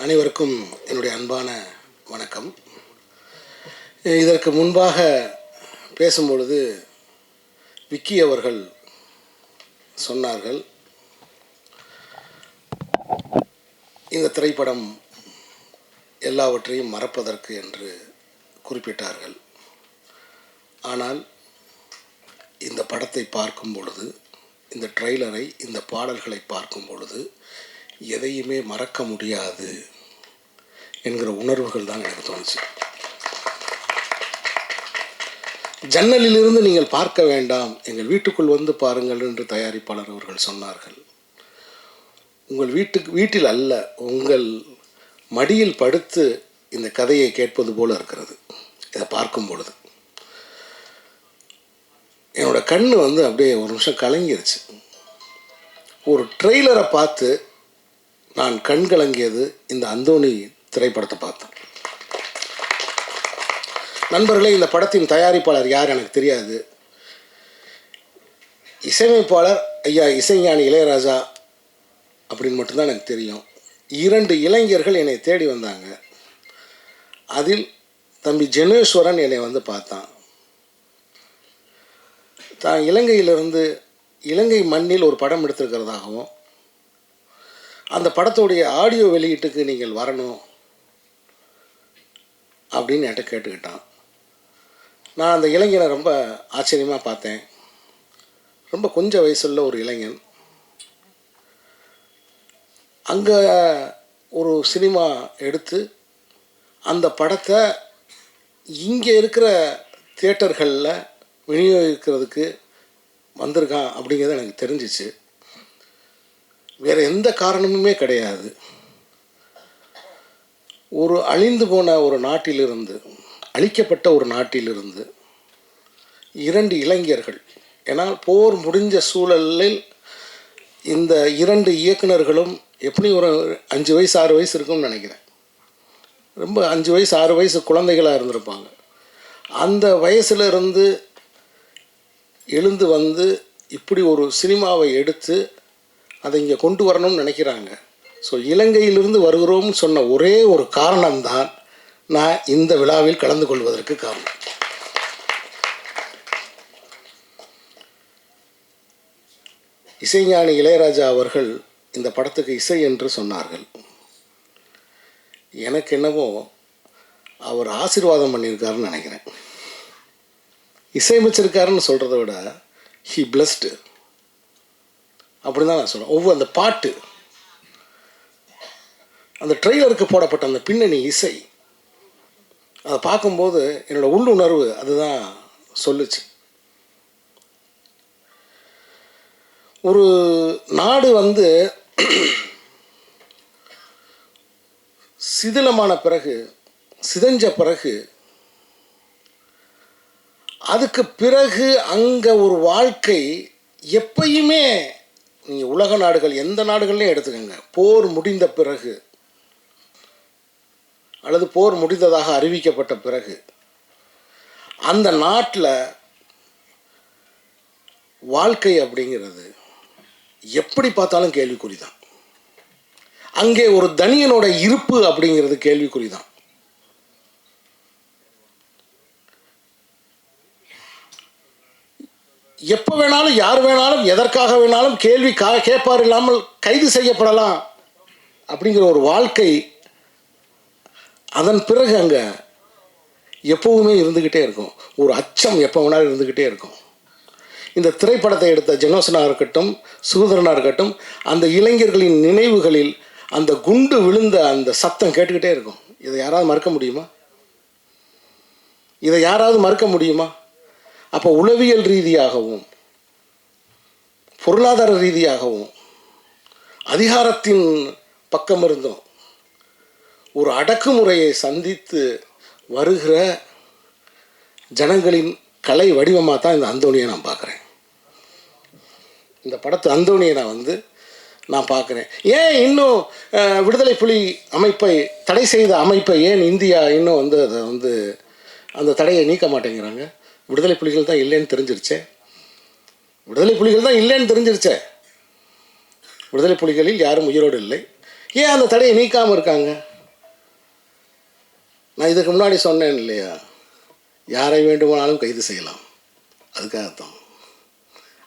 அனைவருக்கும் என்னுடைய அன்பான வணக்கம். இதற்கு முன்பாக பேசும்பொழுது விக்கி அவர்கள் சொன்னார்கள், இந்த திரைப்படம் எல்லாவற்றையும் மறப்பதற்கு என்று குறிப்பிட்டார்கள். ஆனால் இந்த படத்தை பார்க்கும் பொழுது, இந்த ட்ரெய்லரை, இந்த பாடல்களை பார்க்கும் பொழுது எதையுமே மறக்க முடியாது என்கிற உணர்வுகள் தான் எனக்கு தோணுச்சு. ஜன்னலிலிருந்து நீங்கள் பார்க்க வேண்டாம், எங்கள் வீட்டுக்குள் வந்து பாருங்கள் என்று தயாரிப்பாளர் அவர்கள் சொன்னார்கள். உங்கள் வீட்டில் அல்ல, உங்கள் மடியில் படுத்து இந்த கதையை கேட்பது போல இருக்கிறது. இதை பார்க்கும் பொழுது என்னோட கண்ணு அப்படியே ஒரு நிமிஷம் கலங்கிருச்சு. ஒரு ட்ரெய்லரை பார்த்து நான் கண் கலங்கியது இந்த அந்தோணி திரைப்படத்தை பார்த்தேன். நண்பர்களே, இந்த படத்தின் தயாரிப்பாளர் யார் எனக்கு தெரியாது. இசையமைப்பாளர் ஐயா இசைஞானி இளையராஜா அப்படின்னு மட்டும்தான் எனக்கு தெரியும். 2 இளைஞர்கள் என்னை தேடி வந்தாங்க. அதில் தம்பி ஜெனேஸ்வரன் என்னை பார்த்தான். தான் இலங்கை மண்ணில் ஒரு படம் எடுத்திருக்கிறதாகவும், அந்த படத்துடைய ஆடியோ வெளியீட்டுக்கு நீங்கள் வரணும் அப்படின்னு என்கிட்ட கேட்டுக்கிட்டான். நான் அந்த இளைஞனை ரொம்ப ஆச்சரியமாக பார்த்தேன். ரொம்ப கொஞ்சம் வயசுள்ள ஒரு இளைஞன். அங்கே ஒரு சினிமா எடுத்து அந்த படத்தை இங்கே இருக்கிற தியேட்டர்களில் விநியோகிக்கிறதுக்கு வந்திருக்கான் அப்படிங்கிறது எனக்கு தெரிஞ்சிச்சு. வேறு எந்த காரணமுமே கிடையாது. ஒரு அழிந்து போன ஒரு நாட்டிலிருந்து, அழிக்கப்பட்ட ஒரு நாட்டிலிருந்து 2 இளைஞர்கள், ஏன்னால் போர் முடிஞ்ச சூழலில் இந்த 2 இயக்குனர்களும் எப்படி ஒரு 5 வயசு 6 வயசு இருக்கும்னு நினைக்கிறேன். ரொம்ப 5 வயசு 6 வயசு குழந்தைகளாக இருந்திருப்பாங்க. அந்த வயசுலேருந்து எழுந்து வந்து இப்படி ஒரு சினிமாவை எடுத்து அதை இங்கே கொண்டு வரணும்னு நினைக்கிறாங்க. ஸோ இலங்கையிலிருந்து வருகிறோம்னு சொன்ன ஒரே ஒரு காரணம்தான் நான் இந்த விழாவில் கலந்து கொள்வதற்கு காரணம். இசைஞானி இளையராஜா அவர்கள் இந்த படத்துக்கு இசை என்று சொன்னார்கள். எனக்கு என்னவோ அவர் ஆசீர்வாதம் பண்ணியிருக்காருன்னு நினைக்கிறேன். இசையமைச்சிருக்காருன்னு சொல்கிறத விட ஹி பிளஸ்டு அப்படி தான் நான் சொல்கிறேன். ஒவ்வொரு அந்த பாட்டு, அந்த ட்ரெய்லருக்கு போடப்பட்ட அந்த பின்னணி இசை, அதை பார்க்கும்போது என்னோடய உள்ளுணர்வு அதுதான் சொல்லுச்சு. ஒரு நாடு சிதிலமான பிறகு, சிதைஞ்ச பிறகு, அதுக்கு பிறகு அங்கே ஒரு வாழ்க்கை எப்பயுமே, நீங்கள் உலக நாடுகள் எந்த நாடுகள்லையும் எடுத்துக்கோங்க, போர் முடிந்த பிறகு அல்லது போர் முடிந்ததாக அறிவிக்கப்பட்ட பிறகு அந்த நாட்டில் வாழ்க்கை அப்படிங்கிறது எப்படி பார்த்தாலும் கேள்விக்குறி தான். அங்கே ஒரு தனியனோட இருப்பு அப்படிங்கிறது கேள்விக்குறி தான். எப்போ வேணாலும் யார் வேணாலும் எதற்காக வேணாலும் கேள்வி கேட்பார் இல்லாமல் கைது செய்யப்படலாம் அப்படிங்கிற ஒரு வாழ்க்கை அதன் பிறகு அங்கே எப்போவுமே இருந்துக்கிட்டே இருக்கும். ஒரு அச்சம் எப்போ வேணாலும் இருந்துக்கிட்டே இருக்கும். இந்த திரைப்படத்தை எடுத்த ஜெனோசனாக இருக்கட்டும், சுதந்திரனாக இருக்கட்டும், அந்த இளைஞர்களின் நினைவுகளில் அந்த குண்டு விழுந்த அந்த சத்தம் கேட்டுக்கிட்டே இருக்கும். இதை யாராவது மறுக்க முடியுமா? இதை யாராவது மறுக்க முடியுமா? அப்போ உளவியல் ரீதியாகவும் பொருளாதார ரீதியாகவும் அதிகாரத்தின் பக்கம் இருந்தும் ஒரு அடக்குமுறையை சந்தித்து வருகிற ஜனங்களின் கலை வடிவமாக தான் இந்த அந்தோணியை நான் பார்க்குறேன். இந்த படத்து அந்தோணியை நான் பார்க்குறேன். ஏன் இன்னும் விடுதலை புலி அமைப்பை தடை செய்த அமைப்பை ஏன் இந்தியா இன்னும் அதை அந்த தடையை நீக்க மாட்டேங்கிறாங்க? விடுதலை புலிகள் தான் இல்லைன்னு தெரிஞ்சிருச்சே. விடுதலை புலிகளில் யாரும் உயிரோடு இல்லை. ஏன் அந்த தடையை நீக்காமல் இருக்காங்க? நான் இதுக்கு முன்னாடி சொன்னேன் இல்லையா, யாரை வேண்டுமானாலும் கைது செய்யலாம், அதுக்காகத்தான்.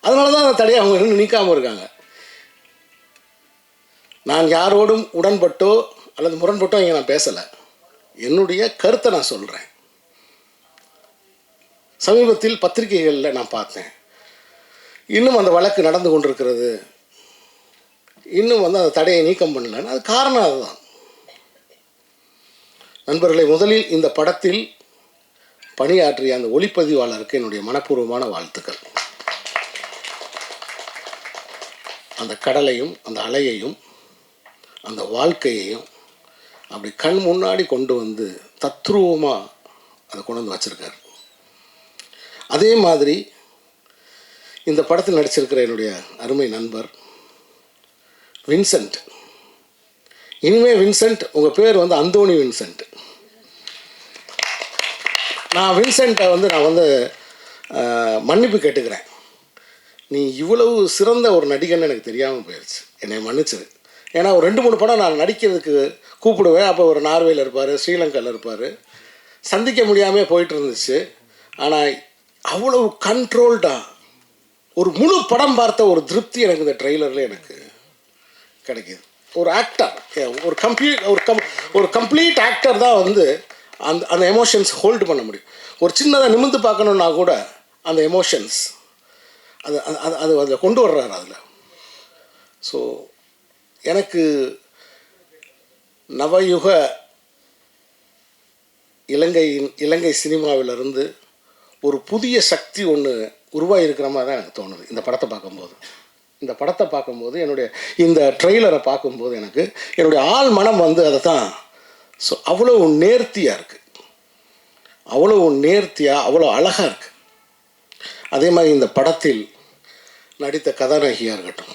அதனால தான் அந்த தடையை அவங்க இன்னும் நீக்காமல் இருக்காங்க. நான் யாரோடும் உடன்பட்டோ அல்லது முரண்பட்டோ இங்கே நான் பேசலை, என்னுடைய கருத்தை நான் சொல்கிறேன். சமீபத்தில் பத்திரிகைகளில் நான் பார்த்தேன், இன்னும் அந்த வழக்கு நடந்து கொண்டிருக்கிறது, இன்னும் அந்த தடையை நீக்கம் பண்ணலன்னு. அது காரணம் அதுதான். நண்பர்களை, முதலில் இந்த படத்தில் பணியாற்றிய அந்த ஒளிப்பதிவாளருக்கு என்னுடைய மனப்பூர்வமான வாழ்த்துக்கள். அந்த கடலையும் அந்த அலையையும் அந்த வாழ்க்கையையும் அப்படி கண் முன்னாடி கொண்டு வந்து தத்ரூபமாக அதை கொண்டு வந்து வச்சுருக்கார். அதே மாதிரி இந்த படத்தில் நடிச்சிருக்கிற என்னுடைய அருமை நண்பர் வின்சென்ட். இனிமே வின்சென்ட், உங்கள் பேர் அந்தோணி வின்சென்ட். நான் வின்சென்ட்டை நான் மன்னிப்பு கேட்டுக்கிறேன். நீ இவ்வளவு சிறந்த ஒரு நடிகன்னு எனக்கு தெரியாமல் போயிடுச்சு, என்னை மன்னிச்சிரு. ஏன்னா ஒரு 2-3 படம் நான் நடிக்கிறதுக்கு கூப்பிடுவேன். அப்போ ஒரு நார்வேயில் இருப்பார், ஸ்ரீலங்காவில் இருப்பார், சந்திக்க முடியாமல் போயிட்டு இருந்துச்சு. ஆனால் அவ்வளவு கண்ட்ரோல்டாக ஒரு முழு படம் பார்த்த ஒரு திருப்தி எனக்கு இந்த ட்ரெய்லரில் எனக்கு கிடைக்கிது. ஒரு ஆக்டர், ஒரு கம்ப்ளீட் ஆக்டர் தான் அந்த எமோஷன்ஸ் ஹோல்டு பண்ண முடியும். ஒரு சின்னதாக நிமிர்ந்து பார்க்கணுன்னா கூட அந்த எமோஷன்ஸ் அது அதில் கொண்டு வர்றாரு அதில். ஸோ எனக்கு நவயுக இலங்கை சினிமாவிலிருந்து ஒரு புதிய சக்தி ஒன்று உருவாகிருக்கிற மாதிரி தான் எனக்கு தோணுது இந்த படத்தை பார்க்கும்போது என்னுடைய இந்த ட்ரெய்லரை பார்க்கும்போது எனக்கு என்னுடைய ஆள் மனம் அதை தான். ஸோ அவ்வளோ நேர்த்தியாக இருக்குது, அவ்வளோ நேர்த்தியாக, அவ்வளோ அழகாக இருக்குது. அதே மாதிரி இந்த படத்தில் நடித்த கதாநாயகியாக இருக்கட்டும்,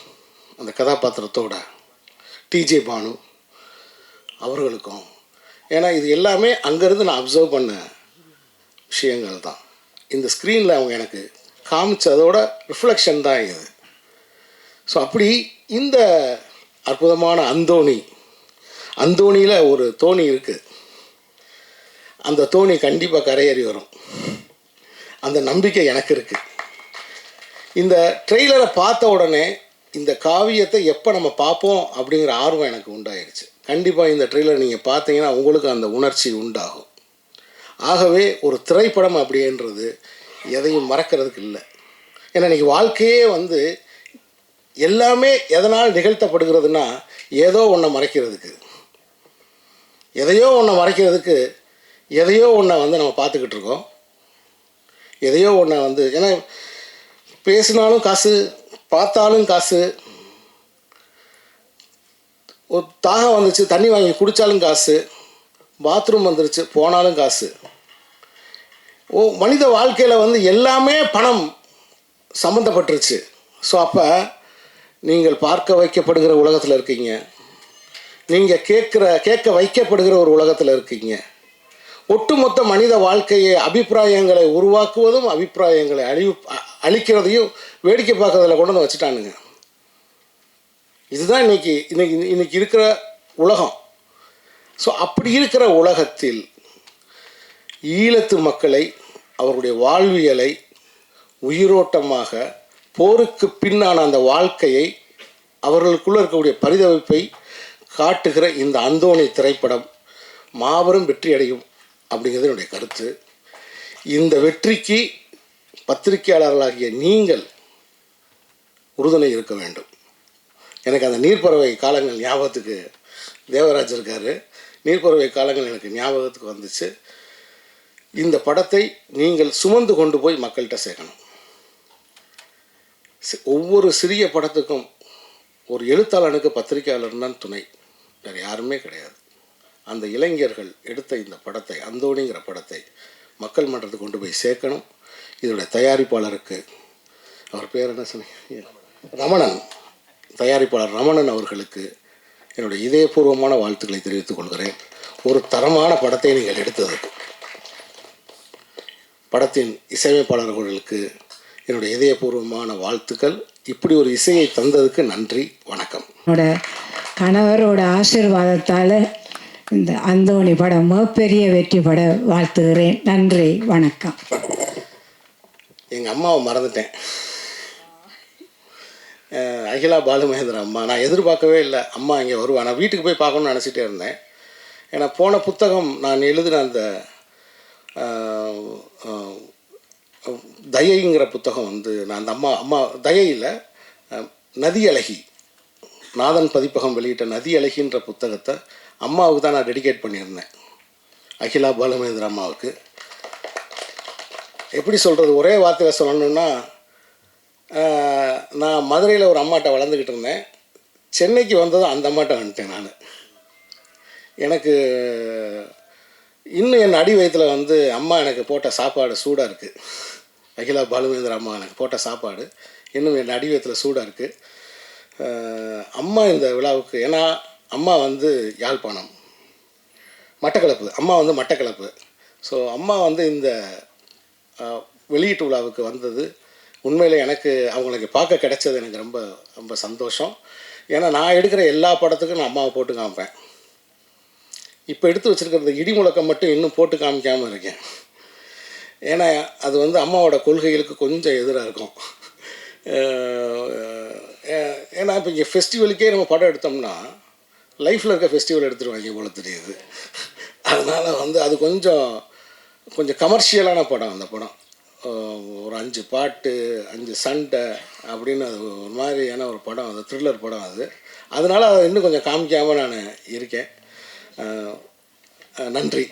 அந்த கதாபாத்திரத்தோட டிஜே பானு அவர்களுக்கும், ஏன்னா இது எல்லாமே அங்கேருந்து நான் அப்சர்வ் பண்ண விஷயங்கள் தான். இந்த ஸ்க்ரீனில் அவங்க எனக்கு காமிச்சதோட ரிஃப்ளெக்ஷன் தான் இது. ஸோ அப்படி இந்த அற்புதமான அந்தோணியில் ஒரு தோணி இருக்குது. அந்த தோணி கண்டிப்பாக கரையேறி வரும், அந்த நம்பிக்கை எனக்கு இருக்குது. இந்த ட்ரெய்லரை பார்த்த உடனே இந்த காவியத்தை எப்போ நம்ம பார்ப்போம் அப்படிங்கிற ஆர்வம் எனக்கு உண்டாயிருச்சு. கண்டிப்பாக இந்த ட்ரெய்லர் நீங்கள் பார்த்தீங்கன்னா உங்களுக்கு அந்த உணர்ச்சி உண்டாகும். ஆகவே ஒரு திரைப்படம் அப்படின்றது எதையும் மறக்கிறதுக்கு இல்லை. ஏன்னா இன்றைக்கி வாழ்க்கையே எல்லாமே எதனால் நிகழ்த்தப்படுகிறதுனா ஏதோ ஒன்றை மறைக்கிறதுக்கு, எதையோ ஒன்றை நம்ம பார்த்துக்கிட்டு இருக்கோம். எதையோ ஒன்றை ஏன்னா பேசினாலும் காசு, பார்த்தாலும் காசு, ஒரு தாகம் வந்துச்சு தண்ணி வாங்கி குடித்தாலும் காசு, பாத்ரூம் வந்துருச்சு போனாலும் காசு. மனித வாழ்க்கையில் எல்லாமே பணம் சம்மந்தப்பட்டுருச்சு. ஸோ அப்போ நீங்கள் பார்க்க வைக்கப்படுகிற உலகத்தில் இருக்கீங்க, நீங்கள் கேட்க வைக்கப்படுகிற ஒரு உலகத்தில் இருக்கீங்க. ஒட்டுமொத்த மனித வாழ்க்கையை அபிப்பிராயங்களை உருவாக்குவதும் அபிப்பிராயங்களை அழிக்கிறதையும் வேடிக்கை பார்க்கறதில் கொண்டு வச்சுட்டானுங்க. இதுதான் இன்னைக்கு இருக்கிற உலகம். ஸோ அப்படி இருக்கிற உலகத்தில் ஈழத்து மக்களை, அவருடைய வாழ்வியலை உயிரோட்டமாக, போருக்கு பின்னான அந்த வாழ்க்கையை, அவர்களுக்குள்ளே இருக்கக்கூடிய பரிதவிப்பை காட்டுகிற இந்த அந்தோணி திரைப்படம் மாபெரும் வெற்றி அடையும் அப்படிங்கிறது என்னுடைய கருத்து. இந்த வெற்றிக்கு பத்திரிகையாளர்களாகிய நீங்கள் உறுதுணை இருக்க வேண்டும். எனக்கு அந்த நீர்ப்பறவை காலங்கள் ஞாபகத்துக்கு, தேவராஜ் இருக்கார், நீர்ப்பறவை காலங்கள் எனக்கு ஞாபகத்துக்கு வந்துச்சு. இந்த படத்தை நீங்கள் சுமந்து கொண்டு போய் மக்கள்கிட்ட சேர்க்கணும். ஒவ்வொரு சிறிய படத்துக்கும் ஒரு எழுத்தாளனுக்கு பத்திரிகையாளர் தான் துணை, வேறு யாருமே கிடையாது. அந்த இளைஞர்கள் எடுத்த இந்த படத்தை, அந்தோணிங்கிற படத்தை மக்கள் மன்றத்துக்கு கொண்டு போய் சேர்க்கணும். இதோடைய தயாரிப்பாளருக்கு, அவர் பேர் என்ன சொன்னீங்க, ரமணன், தயாரிப்பாளர் ரமணன் அவர்களுக்கு என்னுடைய இதயபூர்வமான வாழ்த்துக்களை தெரிவித்துக் கொள்கிறேன். ஒரு தரமான படத்தை நீங்கள் எடுத்ததுக்கு. படத்தின் இசையமைப்பாளர்களுக்கு என்னுடைய இதயபூர்வமான வாழ்த்துக்கள். இப்படி ஒரு இசையை தந்ததுக்கு நன்றி, வணக்கம். என்னோட கணவரோட ஆசீர்வாதத்தால் இந்த அந்தோணி படம் பெரிய வெற்றி பட வாழ்த்துகிறேன். நன்றி, வணக்கம். எங்கள் அம்மாவை மறந்துட்டேன். அகிலா பாலுமகேந்திரன் அம்மா. நான் எதிர்பார்க்கவே இல்லை அம்மா இங்கே வருவா. நான் வீட்டுக்கு போய் பார்க்கணுன்னு நினச்சிட்டே இருந்தேன். ஏன்னா போன புத்தகம் நான் எழுதின அந்த தயைங்கிற புத்தகம் வந்து நான் அந்த அம்மா தயையில் நதி அழகி, நாதன் பதிப்பகம் வெளியிட்ட நதி அழகின்ற புத்தகத்தை அம்மாவுக்கு தான் நான் டெடிகேட் பண்ணியிருந்தேன். அகிலா பாலுமகேந்திரன் அம்மாவுக்கு. எப்படி சொல்கிறது, ஒரே வார்த்தையில் சொல்லணுன்னா, நான் மதுரையில் ஒரு அம்மாட்ட வளர்ந்துக்கிட்டு இருந்தேன். சென்னைக்கு வந்ததும் அந்த அம்மாட்ட வந்துட்டேன் நான். எனக்கு இன்னும் என் அடி வயத்தில் வந்து அம்மா எனக்கு போட்ட சாப்பாடு சூடாக இருக்குது. அகிலா பாலுமகேந்திரன் அம்மா எனக்கு போட்ட சாப்பாடு இன்னும் என் அடி வயத்தில் சூடாக இருக்குது. அம்மா இந்த விழாவுக்கு, ஏன்னா அம்மா வந்து யாழ்ப்பாணம், மட்டக்களப்பு, அம்மா வந்து மட்டக்களப்பு. ஸோ அம்மா வந்து இந்த வெளியீட்டு விழாவுக்கு வந்தது உண்மையில் எனக்கு அவங்களுக்கு பார்க்க கிடைச்சது எனக்கு ரொம்ப ரொம்ப சந்தோஷம். ஏன்னா நான் எடுக்கிற எல்லா படத்துக்கும் நான் அம்மாவை போட்டு காமிப்பேன். இப்போ எடுத்து வச்சுருக்கிறது இடி முழக்கம் மட்டும் இன்னும் போட்டு காமிக்காமல் இருக்கேன். ஏன்னா அது வந்து அம்மாவோட கொள்கைகளுக்கு கொஞ்சம் எதிராக இருக்கும். ஏன்னா இப்போ இங்கே ஃபெஸ்டிவலுக்கே நம்ம படம் எடுத்தோம்னா லைஃப்பில் இருக்க ஃபெஸ்டிவல் எடுத்துருவாங்க போல தெரியுது. அதனால் வந்து அது கொஞ்சம் கமர்ஷியலான படம். அந்த படம் ஒரு 5 பாட்டு 5 சண்டை அப்படின்னு அது ஒரு மாதிரியான ஒரு படம். அது த்ரில்லர் படம் அது. அதனால் அதை இன்னும் கொஞ்சம் காமிக்காமல் நான் இருக்கேன். நன்றி.